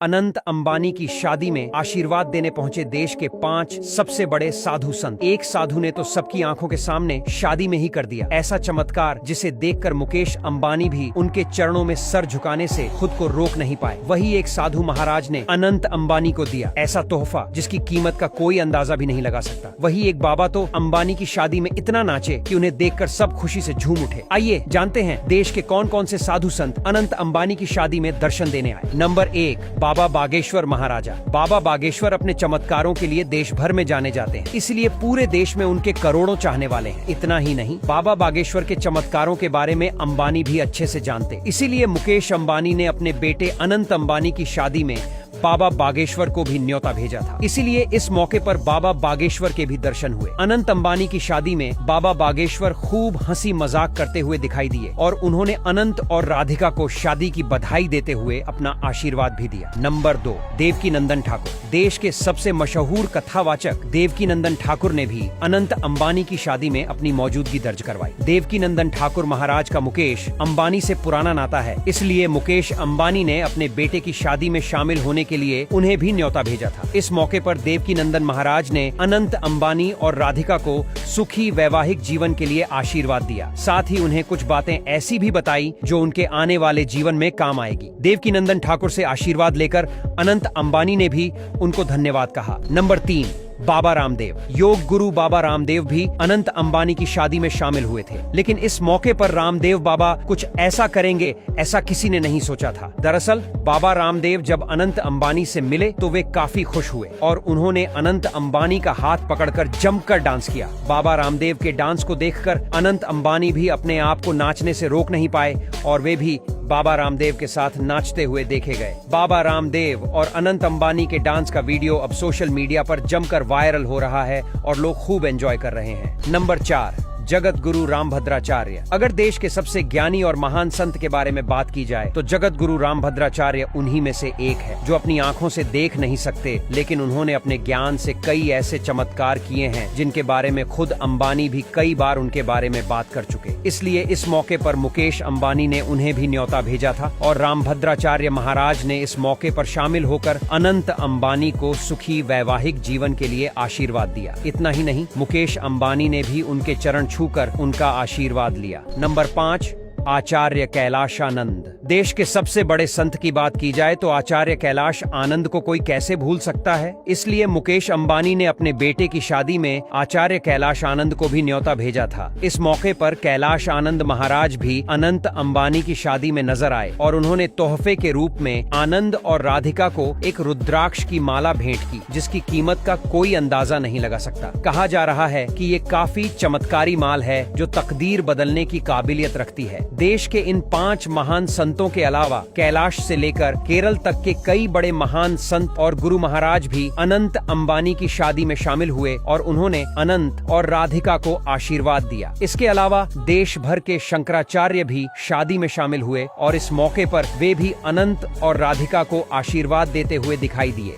अनंत अंबानी की शादी में आशीर्वाद देने पहुंचे देश के 5 सबसे बड़े साधु संत। एक साधु ने तो सबकी आंखों के सामने शादी में ही कर दिया ऐसा चमत्कार जिसे देखकर मुकेश अंबानी भी उनके चरणों में सर झुकाने से खुद को रोक नहीं पाए। वही एक साधु महाराज ने अनंत अंबानी को दिया ऐसा तोहफा जिसकी कीमत का कोई अंदाजा भी नहीं लगा सकता। वही एक बाबा तो अंबानी की शादी में इतना नाचे कि उन्हें देखकर सब खुशी से झूम उठे। आइए जानते हैं देश के कौन कौन से साधु संत अनंत अंबानी की शादी में दर्शन देने आए। नंबर 1, बाबा बागेश्वर महाराजा। बाबा बागेश्वर अपने चमत्कारों के लिए देश भर में जाने जाते हैं, इसलिए पूरे देश में उनके करोड़ों चाहने वाले हैं। इतना ही नहीं, बाबा बागेश्वर के चमत्कारों के बारे में अंबानी भी अच्छे से जानते, इसीलिए मुकेश अंबानी ने अपने बेटे अनंत अंबानी की शादी में बाबा बागेश्वर को भी न्योता भेजा था। इसीलिए इस मौके पर बाबा बागेश्वर के भी दर्शन हुए। अनंत अंबानी की शादी में बाबा बागेश्वर खूब हंसी मजाक करते हुए दिखाई दिए और उन्होंने अनंत और राधिका को शादी की बधाई देते हुए अपना आशीर्वाद भी दिया। नंबर 2, देवकीनंदन ठाकुर। देश के सबसे मशहूर कथावाचक देवकीनंदन ठाकुर ने भी अनंत अंबानी की शादी में अपनी मौजूदगी दर्ज करवाई। देवकीनंदन ठाकुर महाराज का मुकेश अंबानी से पुराना नाता है, इसलिए मुकेश अंबानी ने अपने बेटे की शादी में शामिल होने के लिए उन्हें भी न्योता भेजा था। इस मौके पर देवकीनंदन महाराज ने अनंत अंबानी और राधिका को सुखी वैवाहिक जीवन के लिए आशीर्वाद दिया। साथ ही उन्हें कुछ बातें ऐसी भी बताई जो उनके आने वाले जीवन में काम आएगी। देवकीनंदन ठाकुर से आशीर्वाद लेकर अनंत अंबानी ने भी उनको धन्यवाद कहा। नंबर 3, बाबा रामदेव। योग गुरु बाबा रामदेव भी अनंत अंबानी की शादी में शामिल हुए थे, लेकिन इस मौके पर रामदेव बाबा कुछ ऐसा करेंगे ऐसा किसी ने नहीं सोचा था। दरअसल बाबा रामदेव जब अनंत अंबानी से मिले तो वे काफी खुश हुए और उन्होंने अनंत अंबानी का हाथ पकड़कर जमकर डांस किया। बाबा रामदेव के डांस को देखकर अनंत अंबानी भी अपने आप को नाचने से रोक नहीं पाए और वे भी बाबा रामदेव के साथ नाचते हुए देखे गए। बाबा रामदेव और अनंत अंबानी के डांस का वीडियो अब सोशल मीडिया पर जमकर वायरल हो रहा है और लोग खूब एंजॉय कर रहे हैं। नंबर 4, जगत गुरु रामभद्राचार्य। अगर देश के सबसे ज्ञानी और महान संत के बारे में बात की जाए तो जगत गुरु रामभद्राचार्य उन्हीं में से एक है जो अपनी आंखों से देख नहीं सकते, लेकिन उन्होंने अपने ज्ञान से कई ऐसे चमत्कार किए हैं जिनके बारे में खुद अंबानी भी कई बार उनके बारे में बात कर चुके। इसलिए इस मौके पर मुकेश अंबानी ने उन्हें भी न्योता भेजा था और रामभद्राचार्य महाराज ने इस मौके पर शामिल होकर अनंत अंबानी को सुखी वैवाहिक जीवन के लिए आशीर्वाद दिया। इतना ही नहीं, मुकेश अंबानी ने भी उनके चरण छूकर उनका आशीर्वाद लिया। नंबर 5, आचार्य कैलाश आनंद। देश के सबसे बड़े संत की बात की जाए तो आचार्य कैलाश आनंद को कोई कैसे भूल सकता है। इसलिए मुकेश अंबानी ने अपने बेटे की शादी में आचार्य कैलाश आनंद को भी न्योता भेजा था। इस मौके पर कैलाश आनंद महाराज भी अनंत अंबानी की शादी में नजर आए और उन्होंने तोहफे के रूप में आनंद और राधिका को एक रुद्राक्ष की माला भेंट की जिसकी कीमत का कोई अंदाजा नहीं लगा सकता। कहा जा रहा है कि ये काफी चमत्कारी माल है जो तकदीर बदलने की काबिलियत रखती है। देश के इन 5 महान संतों के अलावा कैलाश से लेकर केरल तक के कई बड़े महान संत और गुरु महाराज भी अनंत अंबानी की शादी में शामिल हुए और उन्होंने अनंत और राधिका को आशीर्वाद दिया। इसके अलावा देश भर के शंकराचार्य भी शादी में शामिल हुए और इस मौके पर वे भी अनंत और राधिका को आशीर्वाद देते हुए दिखाई दिए।